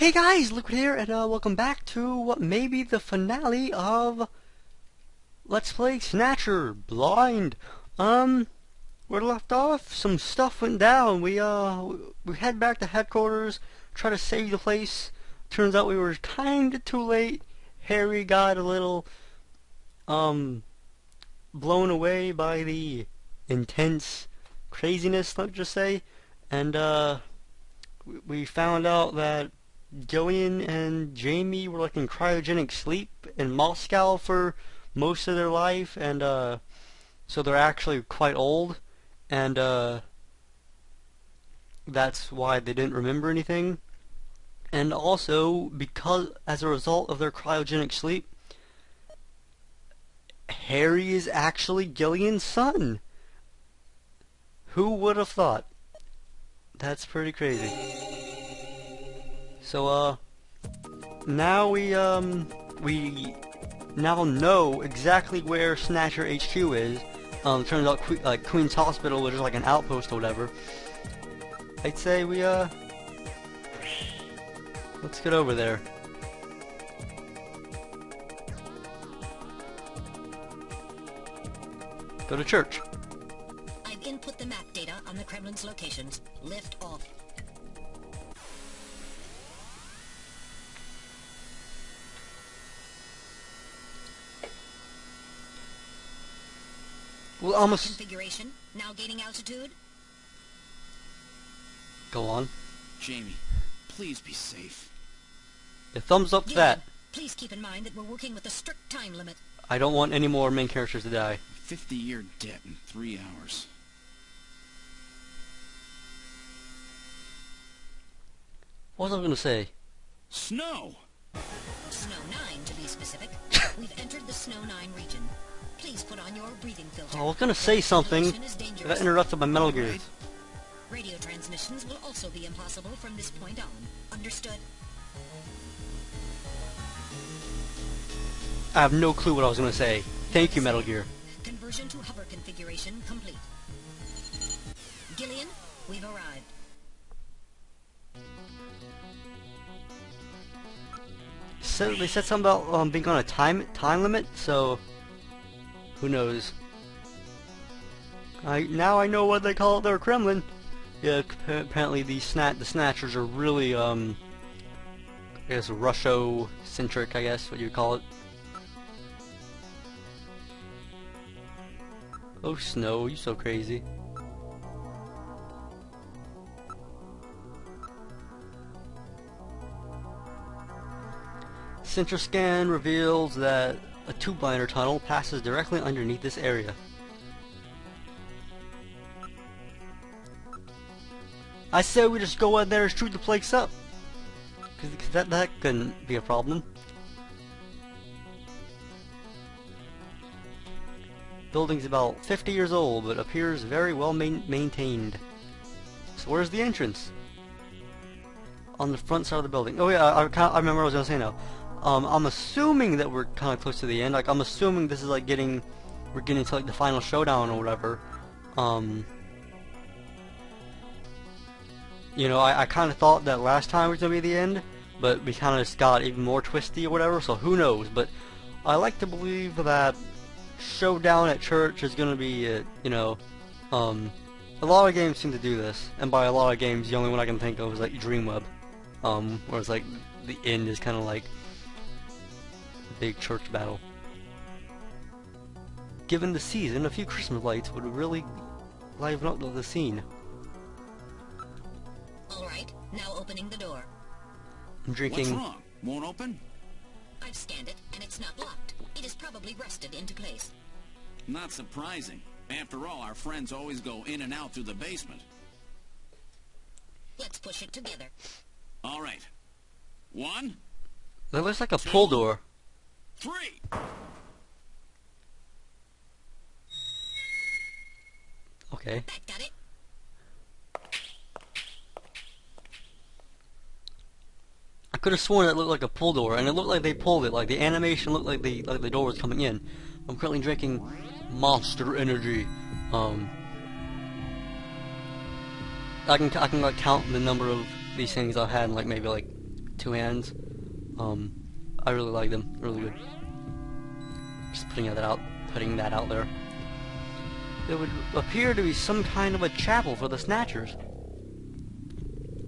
Hey guys, Liquid here, and welcome back to what may be the finale of Let's Play Snatcher Blind. Where left off, some stuff went down. We head back to headquarters, try to save the place. Turns out we were kinda too late. Harry got a little blown away by the intense craziness, let's just say, and we found out that Gillian and Jamie were like in cryogenic sleep in Moscow for most of their life, and so they're actually quite old, and that's why they didn't remember anything. And also, because as a result of their cryogenic sleep, Harry is actually Gillian's son. Who would have thought? That's pretty crazy. So now we now know exactly where Snatcher HQ is. Turns out Queen's Hospital was just like an outpost or whatever. I'd say we let's get over there. Go to church. I've input the map data on the Kremlin's locations. Lift off. Well, almost. Configuration. Now gaining altitude. Go on. Jamie, please be safe. A thumbs up to that. Please keep in mind that we're working with a strict time limit. I don't want any more main characters to die. 50-year debt in 3 hours. What was I gonna say? Snow! Snow 9, to be specific. We've entered the Snow 9 region. Please put on your breathing filter. I was gonna say something. I got interrupted by Metal Gear. Radio transmissions will also be impossible from this point on. Understood? I have no clue what I was gonna say. Thank you, Metal Gear. Conversion to hover configuration complete. Gillian, we've arrived. So they said something about being on a time limit, so who knows? Now I know what they call their Kremlin. Yeah, apparently the Snatchers are really I guess Russo-centric, I guess what you would call it. Oh, Snow, you so crazy. Sensor scan reveals that a tube-liner tunnel passes directly underneath this area. I say we just go in there and shoot the place up, because that couldn't be a problem. Building's about 50 years old, but appears very well maintained. So where's the entrance? On the front side of the building. Oh yeah, I remember what I was gonna say now. I'm assuming that we're kind of close to the end. Like, I'm assuming this is like we're getting to like the final showdown or whatever. You know, I kind of thought that last time was gonna be the end, but we kind of just got even more twisty or whatever. So who knows? But I like to believe that showdown at church is gonna be you know, a lot of games seem to do this, and by a lot of games, the only one I can think of is like Dreamweb, where it's like the end is kind of like big church battle. Given the season, a few Christmas lights would really liven up the scene. Alright, now opening the door. I'm drinking. What's wrong? Won't open? I've scanned it, and it's not locked. It is probably rusted into place. Not surprising. After all, our friends always go in and out through the basement. Let's push it together. Alright. 1, That looks like a pull door. 3! Okay. That got it? I could have sworn it looked like a pull door, and it looked like they pulled it. Like the animation looked like the door was coming in. I'm currently drinking Monster Energy. I can like count the number of these things I've had in like maybe like two hands. I really like them. Really good. Just putting that out there. It would appear to be some kind of a chapel for the Snatchers.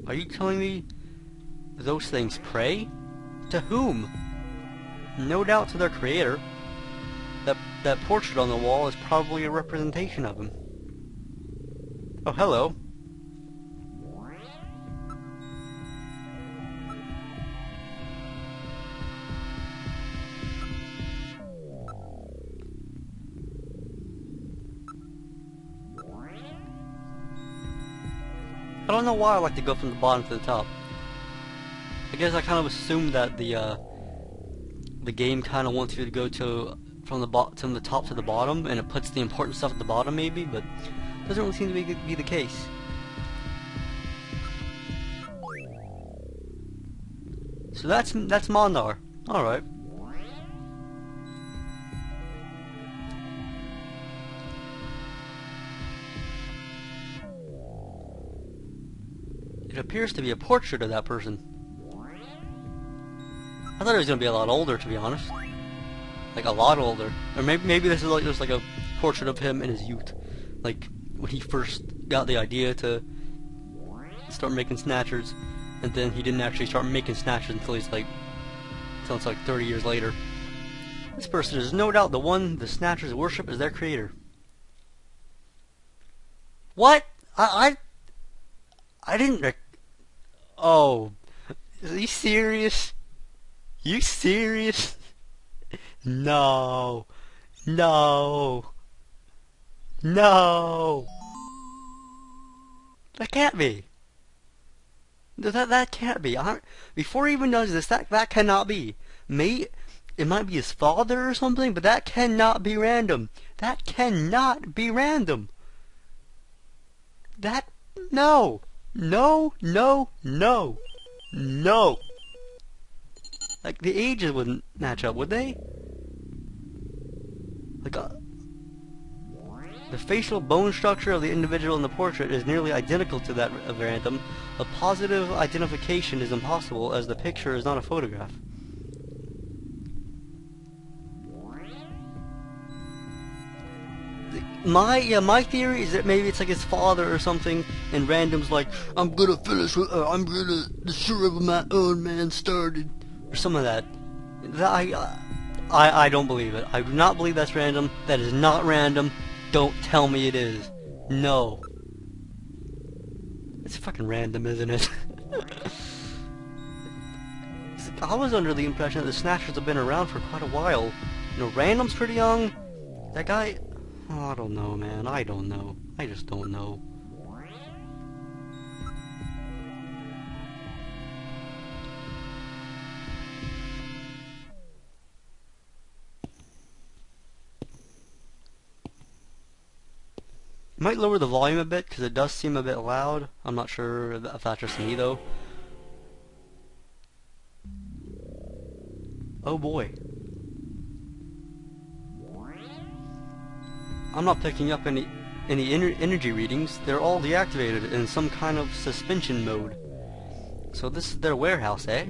Are you telling me those things pray? To whom? No doubt to their creator. That portrait on the wall is probably a representation of him. Oh, hello. I don't know why I like to go from the bottom to the top. I guess I kind of assumed that the game kind of wants you to go from the top to the bottom, and it puts the important stuff at the bottom, maybe, but it doesn't really seem to be the case. So that's Mondar. All right. It appears to be a portrait of that person. I thought he was gonna be a lot older, to be honest. Like a lot older. Or maybe this is like just like a portrait of him in his youth, like when he first got the idea to start making Snatchers, and then he didn't actually start making Snatchers until it's like 30 years later. This person is no doubt the one the Snatchers worship as their creator. What? I didn't. Oh, are you serious? You serious? No. No. No. That can't be. That can't be. Before he even does this, that cannot be. It might be his father or something, but that cannot be random. That cannot be random. No. No, no, no. No. Like, the ages wouldn't match up, would they? Like, the facial bone structure of the individual in the portrait is nearly identical to that of random. A positive identification is impossible, as the picture is not a photograph. My theory is that maybe it's like his father or something, and random's like, I'm gonna destroy what my own man started, or some of that. I don't believe it. I do not believe that's random. That is not random. Don't tell me it is. No. It's fucking random, isn't it? I was under the impression that the Snatchers have been around for quite a while. You know, random's pretty young. That guy... Oh, I don't know, man. I don't know. I just don't know. Might lower the volume a bit, because it does seem a bit loud. I'm not sure if that's just me, though. Oh boy. I'm not picking up any energy readings. They're all deactivated in some kind of suspension mode. So this is their warehouse, eh?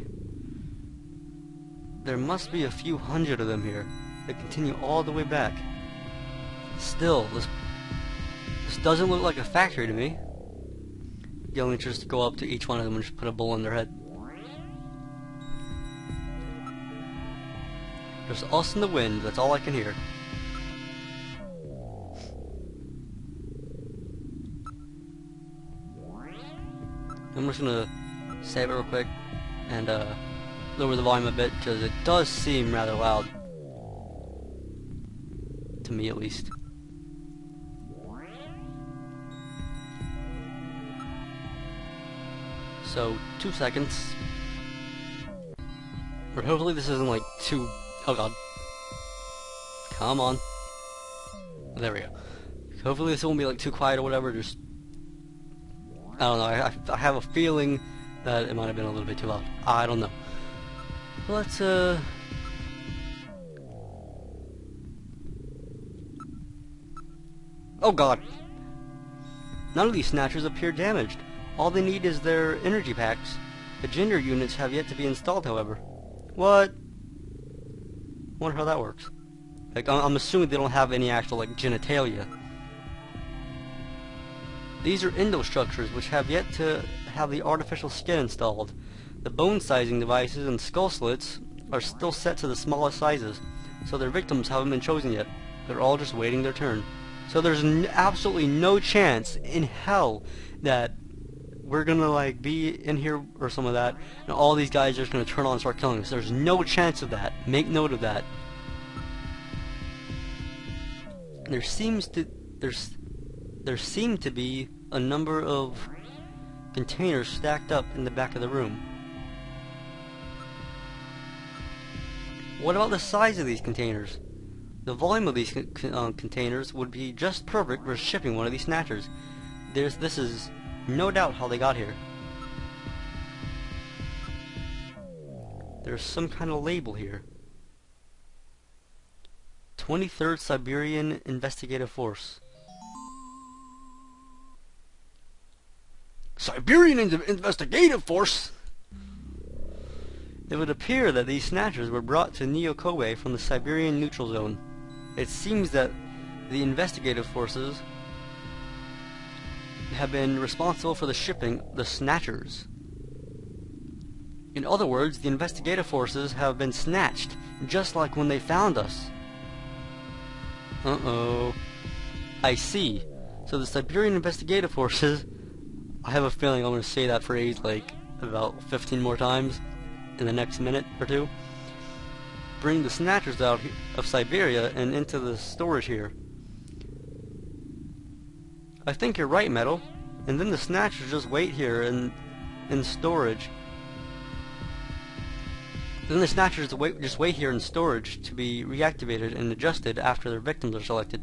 There must be a few hundred of them here. They continue all the way back. Still, this doesn't look like a factory to me. You only just go up to each one of them and just put a bowl in their head. There's us in the wind, that's all I can hear. I'm just gonna save it real quick and lower the volume a bit, because it does seem rather loud. To me, at least. So, 2 seconds. But hopefully this isn't like too... Oh god. Come on. There we go. Hopefully this won't be like too quiet or whatever, just... I don't know, I have a feeling that it might have been a little bit too loud. I don't know. Let's, Oh god. None of these Snatchers appear damaged. All they need is their energy packs. The gender units have yet to be installed, however. What? Wonder how that works. Like, I'm assuming they don't have any actual, like, genitalia. These are endostructures, which have yet to have the artificial skin installed. The bone sizing devices and skull slits are still set to the smallest sizes, so their victims haven't been chosen yet. They're all just waiting their turn. So there's absolutely no chance in hell that we're gonna, like, be in here or some of that, and all these guys are just gonna turn on and start killing us. There's no chance of that. Make note of that. There seem to be a number of containers stacked up in the back of the room. What about the size of these containers? The volume of these containers would be just perfect for shipping one of these snatchers. This is no doubt how they got here. There's some kind of label here. 23rd Siberian Investigative Force. Siberian Investigative Force? It would appear that these snatchers were brought to Neo-Kobe from the Siberian Neutral Zone. It seems that the investigative forces have been responsible for the shipping the snatchers. In other words, the investigative forces have been snatched, just like when they found us. Uh-oh. I see. So the Siberian investigative forces, I have a feeling I'm going to say that phrase like about 15 more times in the next minute or two. Bring the snatchers out of Siberia and into the storage here. I think you're right, Metal. And then the snatchers just wait here in storage. Then the snatchers just wait here in storage to be reactivated and adjusted after their victims are selected.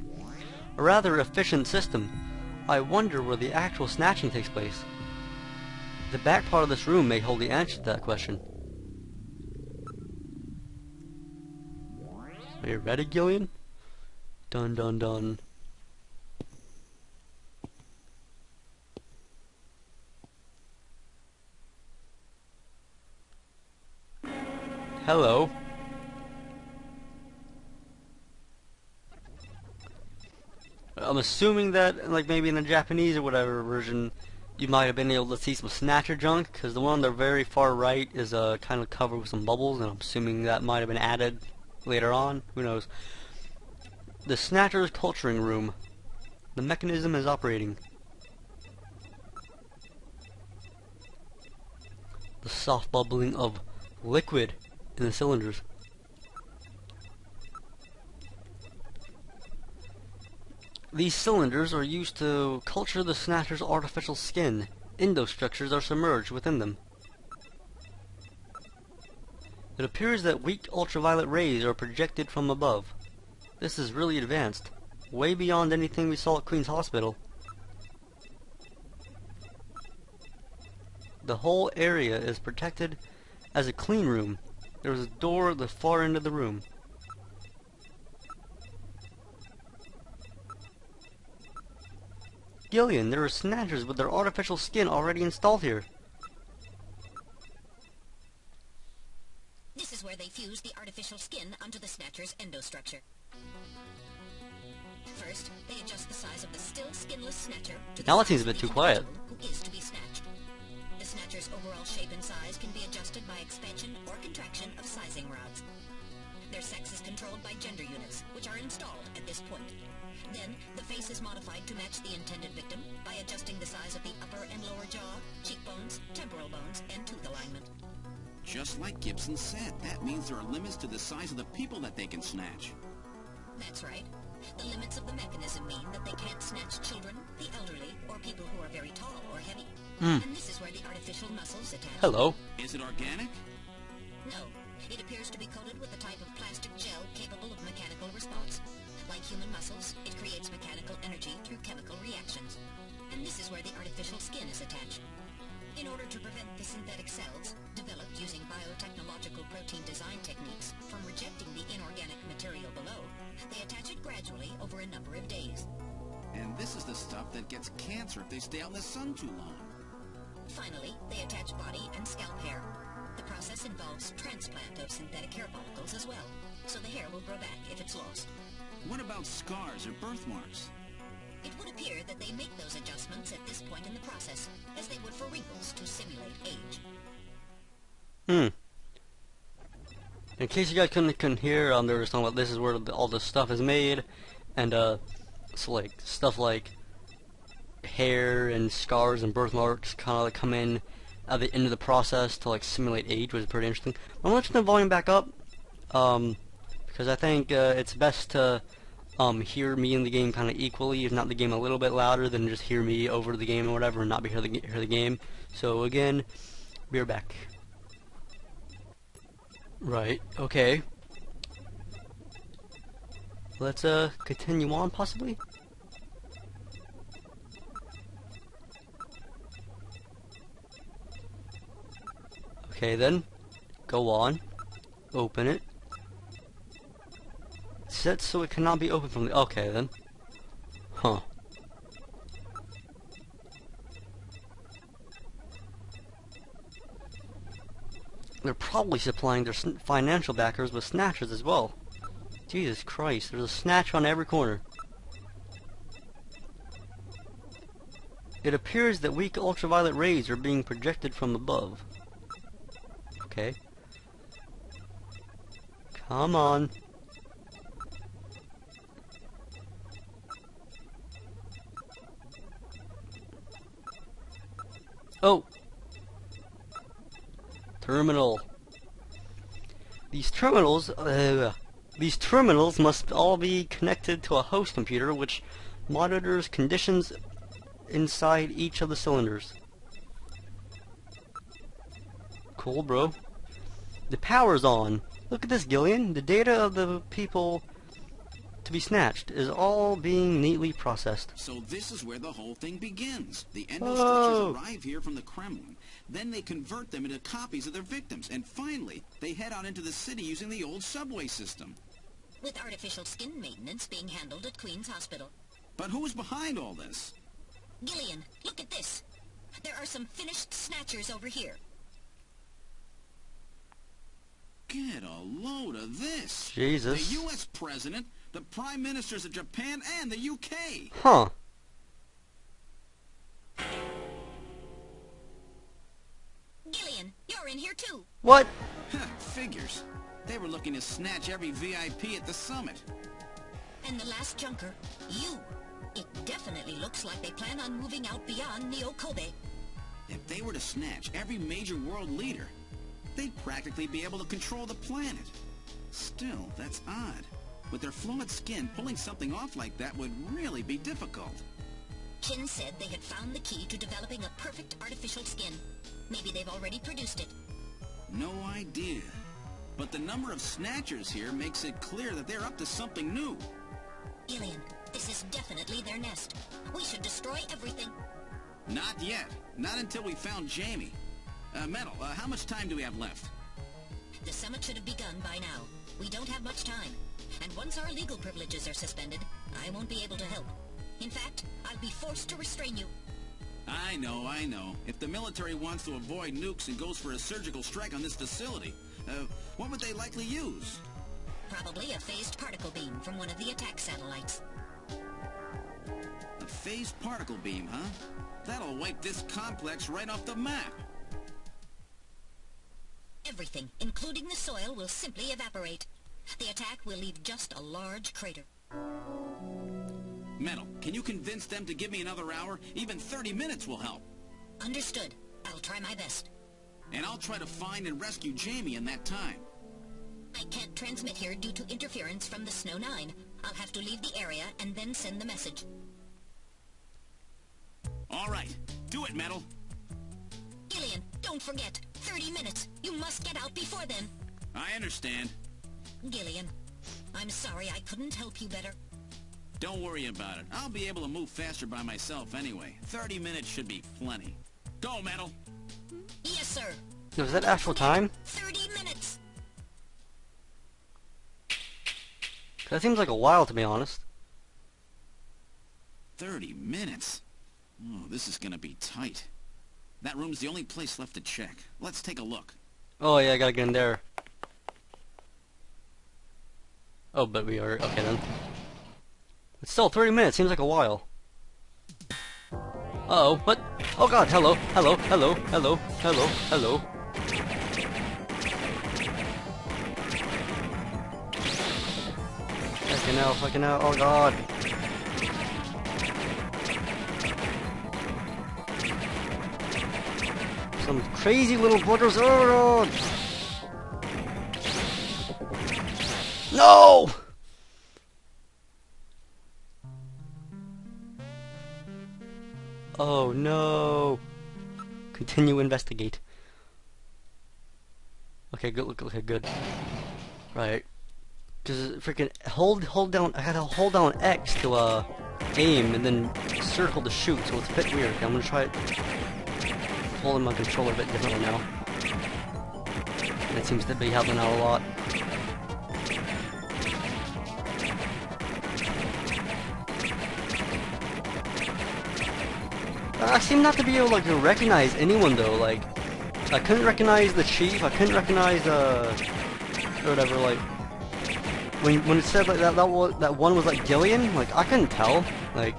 A rather efficient system. I wonder where the actual snatching takes place. The back part of this room may hold the answer to that question. Are you ready, Gillian? Dun dun dun. Hello. I'm assuming that, like, maybe in the Japanese or whatever version, you might have been able to see some Snatcher junk, because the one on the very far right is kind of covered with some bubbles, and I'm assuming that might have been added later on. Who knows? The Snatcher's culturing room. The mechanism is operating. The soft bubbling of liquid in the cylinders. These cylinders are used to culture the Snatcher's artificial skin. Endostructures are submerged within them. It appears that weak ultraviolet rays are projected from above. This is really advanced, way beyond anything we saw at Queen's Hospital. The whole area is protected as a clean room. There is a door at the far end of the room. Gillian, there are snatchers with their artificial skin already installed here. This is where they fuse the artificial skin onto the snatcher's endostructure. First, they adjust the size of the still skinless snatcher to the Now it seems size a bit of too the quiet. individual who is to be snatched. The snatcher's overall shape and size can be adjusted by expansion or contraction of sizing rods. Their sex is controlled by gender units, which are installed at this point. Then, the face is modified to match the intended victim by adjusting the size of the upper and lower jaw, cheekbones, temporal bones, and tooth alignment. Just like Gibson said, that means there are limits to the size of the people that they can snatch. That's right. The limits of the mechanism mean that they can't snatch children, the elderly, or people who are very tall or heavy. And this is where the artificial muscles attach. Hello. Is it organic? No. It appears to be coated with a type of plastic gel capable of mechanical response. Like human muscles, it creates mechanical energy through chemical reactions. And this is where the artificial skin is attached. In order to prevent the synthetic cells, developed using biotechnological protein design techniques, from rejecting the inorganic material below, they attach it gradually over a number of days. And this is the stuff that gets cancer if they stay out in the sun too long. Finally, they attach body and scalp hair. The process involves transplant of synthetic hair follicles as well, so the hair will grow back if it's lost. What about scars or birthmarks? It would appear that they make those adjustments at this point in the process, as they would for wrinkles to simulate age. In case you guys couldn't hear, they were talking about this is where all this stuff is made, and so like stuff like hair and scars and birthmarks kind of like come in at the end of the process to like simulate age, which is pretty interesting. I'm gonna turn the volume back up, because I think it's best to hear me in the game kind of equally, if not the game a little bit louder, than just hear me over the game or whatever and not hear the game. So again, be right back. Right, okay. Let's continue on possibly. Okay then, go on, open it. Set so it cannot be opened from the... Okay then. Huh. They're probably supplying their financial backers with snatchers as well. Jesus Christ, there's a snatch on every corner. It appears that weak ultraviolet rays are being projected from above. Okay. Come on. Oh! Terminal. These terminals must all be connected to a host computer which monitors conditions inside each of the cylinders. Cool, bro. The power's on. Look at this, Gillian. The data of the people to be snatched is all being neatly processed. So this is where the whole thing begins. The endostructures arrive here from the Kremlin. Then they convert them into copies of their victims. And finally, they head out into the city using the old subway system. With artificial skin maintenance being handled at Queen's Hospital. But who's behind all this? Gillian, look at this. There are some finished snatchers over here. Get a load of this. Jesus. The U.S. President, the Prime Ministers of Japan, and the U.K. Huh. Gillian, you're in here too. What? Figures. They were looking to snatch every VIP at the summit. And the last junker, you. It definitely looks like they plan on moving out beyond Neo-Kobe. If they were to snatch every major world leader, they'd practically be able to control the planet. Still, that's odd. With their fluid skin, pulling something off like that would really be difficult. Chin said they had found the key to developing a perfect artificial skin. Maybe they've already produced it. No idea. But the number of snatchers here makes it clear that they're up to something new. Gillian, this is definitely their nest. We should destroy everything. Not yet. Not until we found Jamie. Metal, how much time do we have left? The summit should have begun by now. We don't have much time. And once our legal privileges are suspended, I won't be able to help. In fact, I'll be forced to restrain you. I know. If the military wants to avoid nukes and goes for a surgical strike on this facility, what would they likely use? Probably a phased particle beam from one of the attack satellites. A phased particle beam, huh? That'll wipe this complex right off the map. Everything, including the soil, will simply evaporate. The attack will leave just a large crater. Metal, can you convince them to give me another hour? Even 30 minutes will help. Understood. I'll try my best. And I'll try to find and rescue Jamie in that time. I can't transmit here due to interference from the Snow 9. I'll have to leave the area and then send the message. All right. Do it, Metal. Gillian, don't forget. 30 minutes. You must get out before then. I understand. Gillian, I'm sorry I couldn't help you better. Don't worry about it. I'll be able to move faster by myself anyway. 30 minutes should be plenty. Go, Metal. Yes, sir. Was that actual time? 30 minutes. That seems like a while, to be honest. 30 minutes? Oh, this is gonna be tight. That room's the only place left to check. Let's take a look. Oh yeah, I gotta get in there. Oh, but we are... okay then. It's still 30 minutes, seems like a while. Uh-oh, what? Oh god, hello, hello, hello, hello, hello, hello. Fucking out, oh god. Some crazy little brothers, oh god. No! Oh no. Continue investigate. Okay, good, okay, good. Right. Cause freaking hold down, I gotta hold down X to aim and then circle to shoot, so it's a bit weird. Okay, I'm gonna try it holding my controller a bit differently now. And it seems to be helping out a lot. I seem not to be able to recognize anyone though, like I couldn't recognize the chief, I couldn't recognize or whatever, like when it said like that one was like Gillian, like I couldn't tell. Like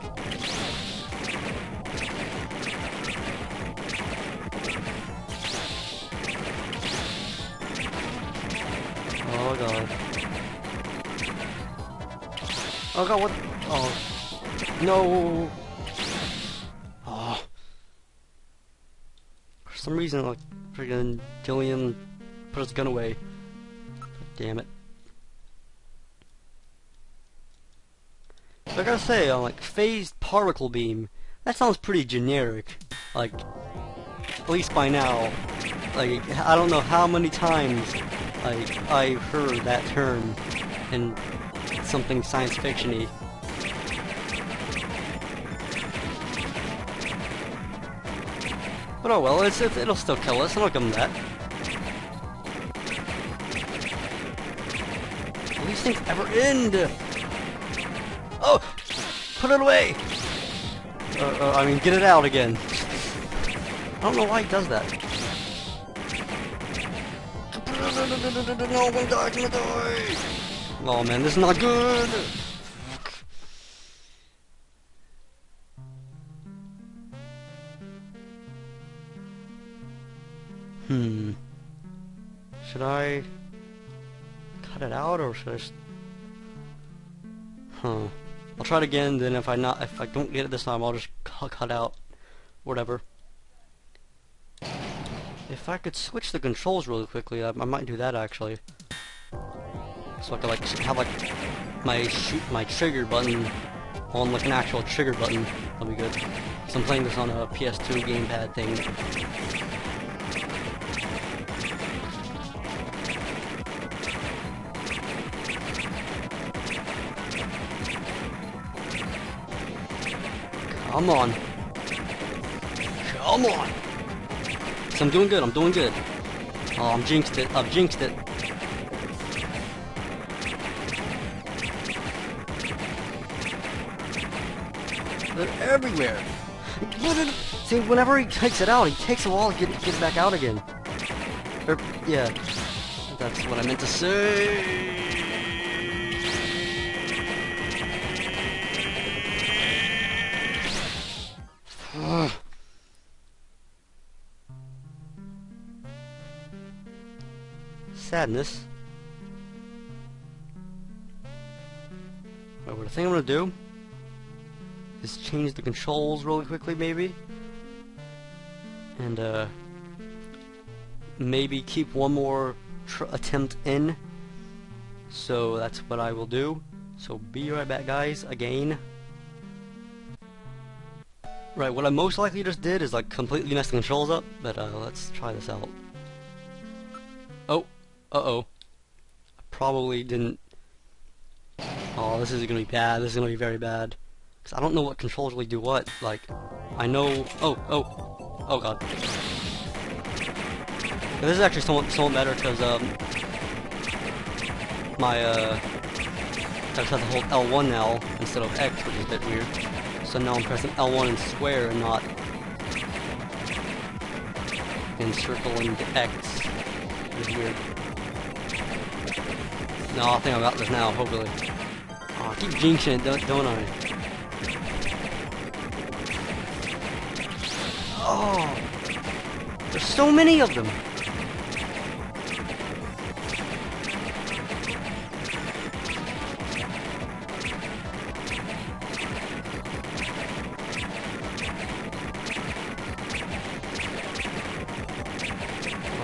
oh god. Oh god, what? Oh no. For some reason, like, friggin' Gillian put his gun away. Damn it. But I gotta say, like, phased particle beam, that sounds pretty generic. Like, at least by now. Like, I don't know how many times, like, I've heard that term in something science fiction-y. But oh well, it'll still kill us, and I'll give them that. Will these things ever end? Oh! Put it away! I mean, get it out again. I don't know why he does that. No, I'm gonna die! Oh man, this is not good! Should I cut it out or should I just... I'll try it again, then if I don't get it this time, I'll just cut out whatever. If I could switch the controls really quickly, I might do that actually. So I could like have like my trigger button on like an actual trigger button. That'll be good. So I'm playing this on a PS2 gamepad thing. Come on. Come on. So I'm doing good, I'm doing good. Oh, I've jinxed it, I've jinxed it. They're everywhere. See, whenever he takes it out, he takes a while to get it back out again. Yeah. That's what I meant to say. Sadness. Right, what I think I'm gonna do is change the controls really quickly, maybe, and maybe keep one more attempt in. So that's what I will do. So be right back, guys. Again. Right, what I most likely just did is like completely mess the controls up, but let's try this out. Oh, uh-oh. I probably didn't... Oh, this is gonna be bad. This is gonna be very bad. Because I don't know what controls really do what. Like, I know... Oh god. This is actually somewhat better because, I just have to hold L1 now instead of X, which is a bit weird. So now I'm pressing L1 and square and not fucking circle and X. It's weird. No, I think I got this now, hopefully. Oh, I keep jinxing it, don't I? Oh! There's so many of them!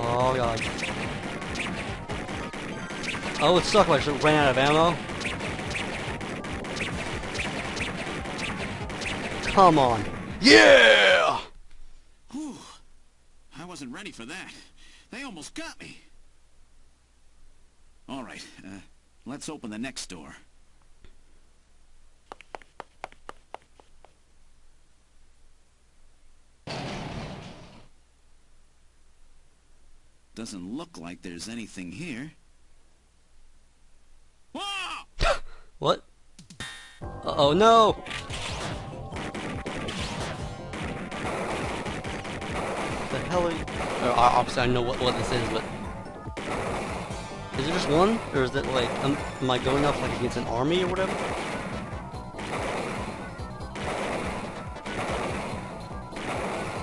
Oh god. Oh, it sucked, I just ran out of ammo. Come on. Yeah! Whew. I wasn't ready for that. They almost got me. Alright, let's open the next door. Doesn't look like there's anything here. Whoa! What? Uh-oh, no! The hell are you... obviously I know what this is, but... Is it just one? Or is it like... am I going up like against an army or whatever?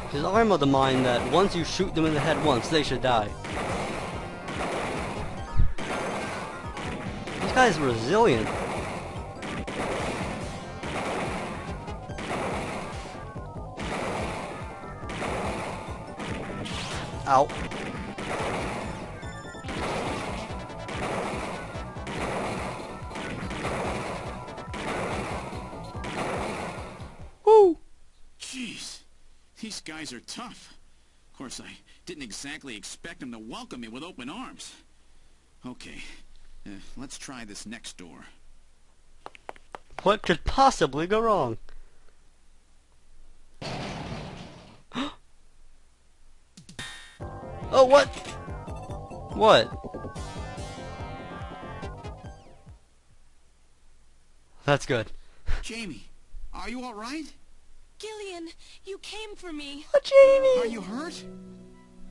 Because I'm of the mind that once you shoot them in the head once, they should die. This guy's resilient. Ow. Woo! Jeez, these guys are tough. Of course, I didn't exactly expect them to welcome me with open arms. Okay, let's try this next door. What could possibly go wrong? Oh, what? What? That's good. Jamie, are you all right? Gillian, you came for me. Oh, Jamie! Are you hurt?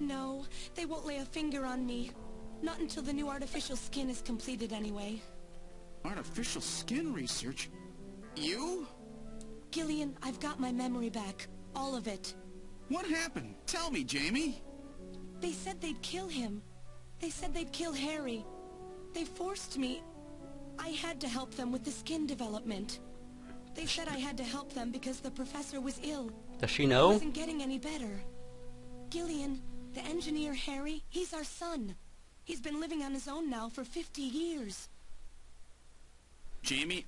No, they won't lay a finger on me. Not until the new artificial skin is completed anyway. Artificial skin research? You? Gillian, I've got my memory back. All of it. What happened? Tell me, Jamie. They said they'd kill him. They said they'd kill Harry. They forced me. I had to help them with the skin development. They said I had to help them because the professor was ill. Does she He know? wasn't getting any better. Gillian, the engineer Harry, he's our son. He's been living on his own now for 50 years. Jamie,